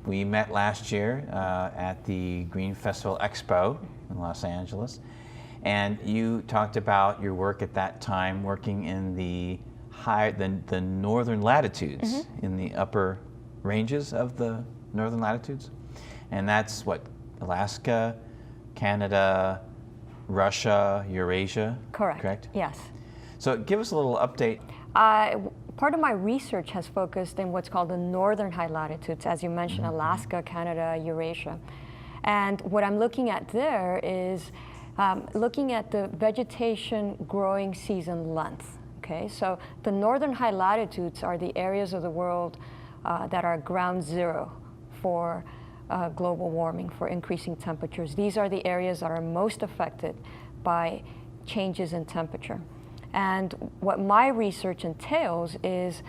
We met last year at the Green Festival Expo in Los Angeles, and you talked about your work at that time working in the northern latitudes, in the upper ranges of the northern latitudes. And that's what, Alaska, Canada, Russia, Eurasia? Correct? Yes. So give us a little update. Part of my research has focused in what's called the northern high latitudes, as you mentioned, Alaska, Canada, Eurasia. And what I'm looking at there is looking at the vegetation growing season length. Okay, so the northern high latitudes are the areas of the world that are ground zero for global warming, for increasing temperatures. These are the areas that are most affected by changes in temperature. And what my research entails is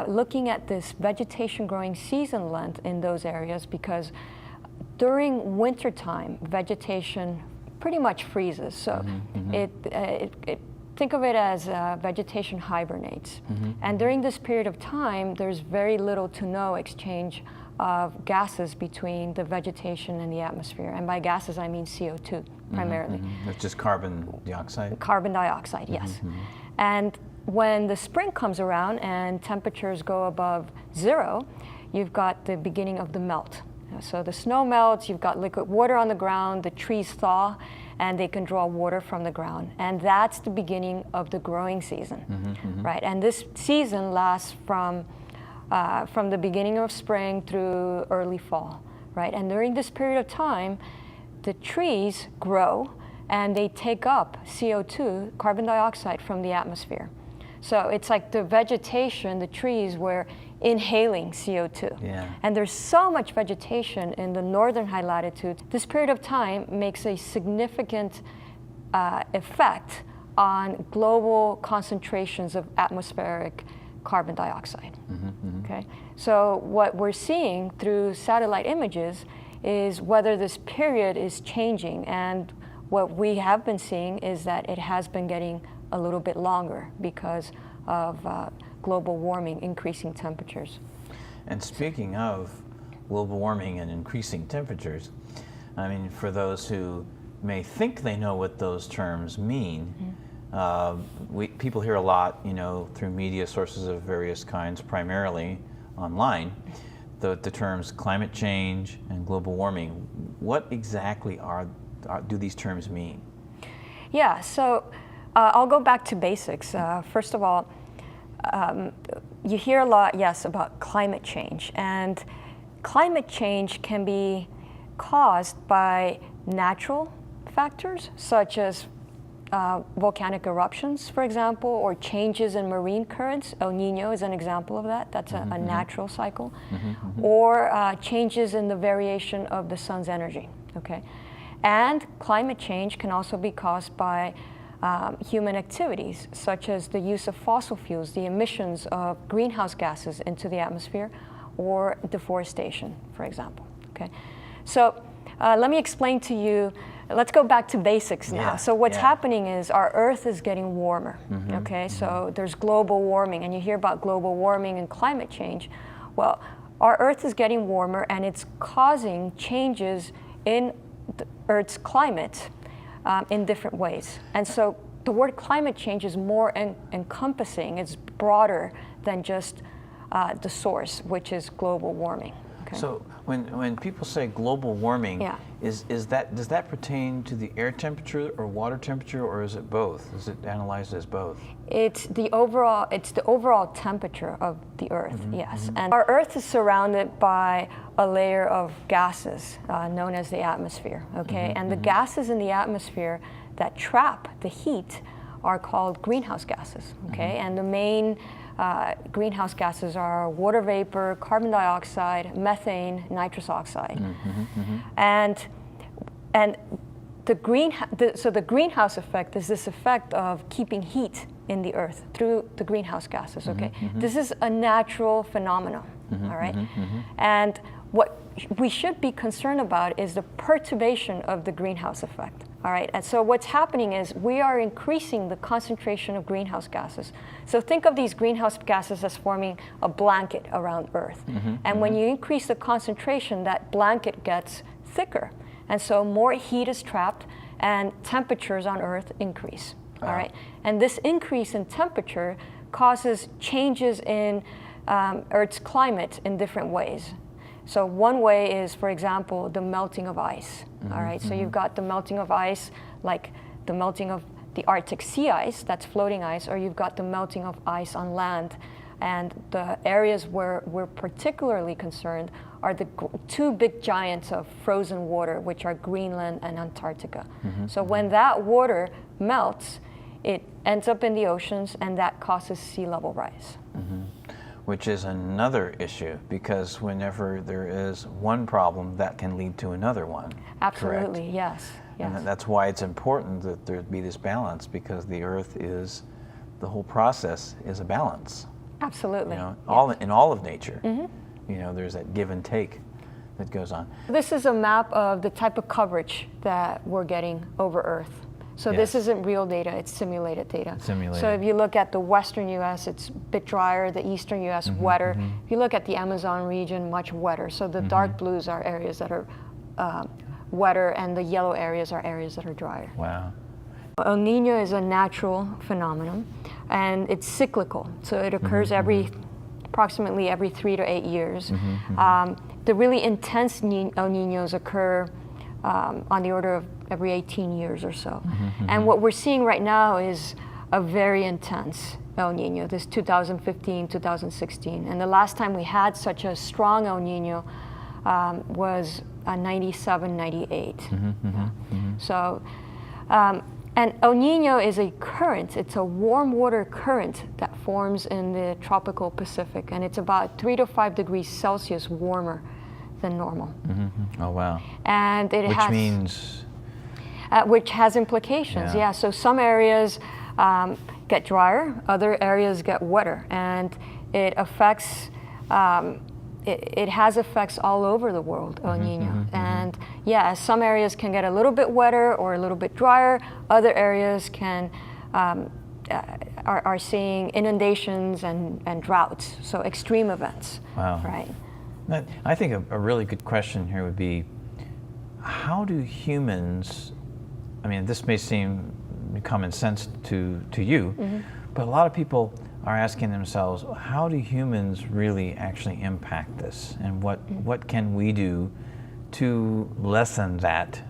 looking at this vegetation growing season length in those areas, because during wintertime, vegetation pretty much freezes. So think of it as vegetation hibernates. And during this period of time, there's very little to no exchange of gases between the vegetation and the atmosphere. And by gases, I mean CO2 primarily. It's just carbon dioxide? Carbon dioxide, yes. And when the spring comes around and temperatures go above zero, you've got the beginning of the melt. So the snow melts, you've got liquid water on the ground, the trees thaw, and they can draw water from the ground. And that's the beginning of the growing season, right? And this season lasts from the beginning of spring through early fall, right? And during this period of time, the trees grow and they take up CO2, carbon dioxide, from the atmosphere. So it's like the vegetation, the trees were inhaling CO2. Yeah. And there's so much vegetation in the northern high latitudes. This period of time makes a significant effect on global concentrations of atmospheric carbon dioxide. Okay? So what we're seeing through satellite images is whether this period is changing, and what we have been seeing is that it has been getting a little bit longer because of global warming, increasing temperatures. And speaking of global warming and increasing temperatures, I mean, for those who may think they know what those terms mean, people hear a lot, you know, through media sources of various kinds, primarily online, the terms climate change and global warming. What exactly do these terms mean? Yeah, so I'll go back to basics. First of all, you hear a lot, yes, about climate change. And climate change can be caused by natural factors, such as volcanic eruptions, for example, or changes in marine currents. El Nino is an example of that. That's a natural cycle. Or changes in the variation of the sun's energy. Okay? And climate change can also be caused by human activities, such as the use of fossil fuels, the emissions of greenhouse gases into the atmosphere, or deforestation, for example. Okay? So let me explain to you. Let's go back to basics now. Yeah, so what's happening is our Earth is getting warmer, okay? So there's global warming, and you hear about global warming and climate change. Well, our Earth is getting warmer, and it's causing changes in the Earth's climate in different ways. And so the word climate change is more encompassing, it's broader than just the source, which is global warming. Okay. So when people say global warming, does that pertain to the air temperature or water temperature, or is it both? Is it analyzed as both? It's the overall temperature of the Earth, yes. And our Earth is surrounded by a layer of gases known as the atmosphere, okay? And the gases in the atmosphere that trap the heat are called greenhouse gases, okay? And the main greenhouse gases are water vapor, carbon dioxide, methane, nitrous oxide. And the greenhouse effect is this effect of keeping heat in the Earth through the greenhouse gases, okay? This is a natural phenomenon, all right? And what we should be concerned about is the perturbation of the greenhouse effect, All right, and so what's happening is we are increasing the concentration of greenhouse gases. So think of these greenhouse gases as forming a blanket around Earth. And when you increase the concentration, that blanket gets thicker. And so more heat is trapped and temperatures on Earth increase. All right, and this increase in temperature causes changes in Earth's climate in different ways. So one way is, for example, the melting of ice. All right, so you've got the melting of ice, like the melting of the Arctic sea ice, that's floating ice, or you've got the melting of ice on land. And the areas where we're particularly concerned are the two big giants of frozen water, which are Greenland and Antarctica. So when that water melts, it ends up in the oceans, and that causes sea level rise. Which is another issue, because whenever there is one problem, that can lead to another one. Absolutely, correct? yes. And that's why it's important that there be this balance, because the Earth is, the whole process is a balance. Absolutely. You know, in all of nature, you know, there's that give and take that goes on. This is a map of the type of coverage that we're getting over Earth. So this isn't real data, it's simulated data. Simulated. So if you look at the western US, it's a bit drier, the eastern US, wetter. If you look at the Amazon region, much wetter. So the dark blues are areas that are wetter, and the yellow areas are areas that are drier. Wow. El Nino is a natural phenomenon, and it's cyclical. So it occurs approximately every 3 to 8 years. The really intense El Ninos occur on the order of every 18 years or so. And what we're seeing right now is a very intense El Nino, this 2015, 2016. And the last time we had such a strong El Nino was 97, 98. So, and El Nino is a current, it's a warm water current that forms in the tropical Pacific, and it's about 3 to 5 degrees Celsius warmer than normal. Oh, wow. And it Which has, means? which has implications, yeah. So some areas get drier, other areas get wetter, and it affects, it has effects all over the world, El Nino. And yeah, some areas can get a little bit wetter or a little bit drier, other areas can, are seeing inundations and droughts, so extreme events. Wow. Right. I think a really good question here would be, how do humans, I mean, this may seem common sense to you, but a lot of people are asking themselves, how do humans really actually impact this? And what can we do to lessen that,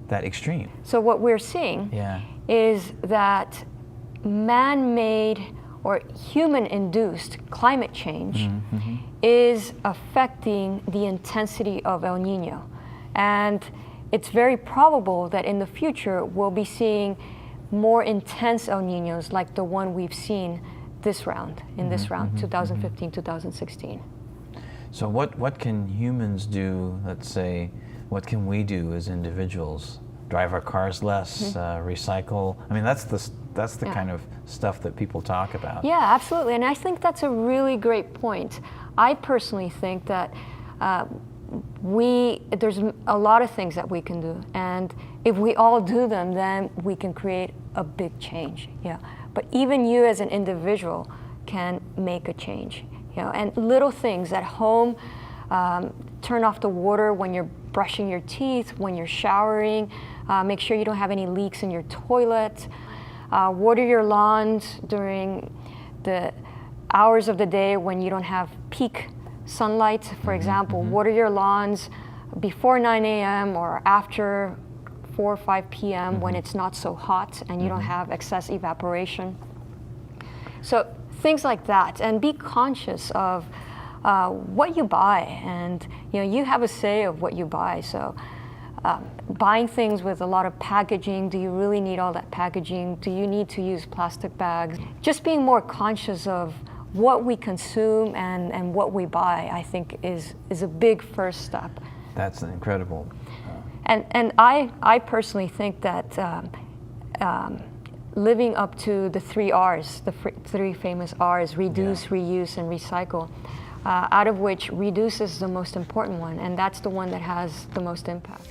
that extreme? So what we're seeing is that man-made or human-induced climate change is affecting the intensity of El Nino. And it's very probable that in the future we'll be seeing more intense El Ninos like the one we've seen this round, in this round, 2015, 2016. So what can humans do, let's say, what can we do as individuals? Drive our cars less, recycle? I mean, that's the kind of stuff that people talk about. Yeah, absolutely, and I think that's a really great point. I personally think that there's a lot of things that we can do, and if we all do them, then we can create a big change. Yeah, but even you as an individual can make a change. You know, and little things at home, turn off the water when you're brushing your teeth, when you're showering, make sure you don't have any leaks in your toilet, water your lawns during the hours of the day when you don't have peak sunlight. For example, water your lawns before 9 a.m. or after 4 or 5 p.m. when it's not so hot and you don't have excess evaporation. So things like that, and be conscious of what you buy, and you have a say of what you buy. So buying things with a lot of packaging, do you really need all that packaging? Do you need to use plastic bags? Just being more conscious of what we consume and what we buy, I think is a big first step. That's incredible. And I personally think that living up to the 3 R's, the 3 famous R's, reduce, reuse, and recycle, out of which reduce is the most important one, and that's the one that has the most impact.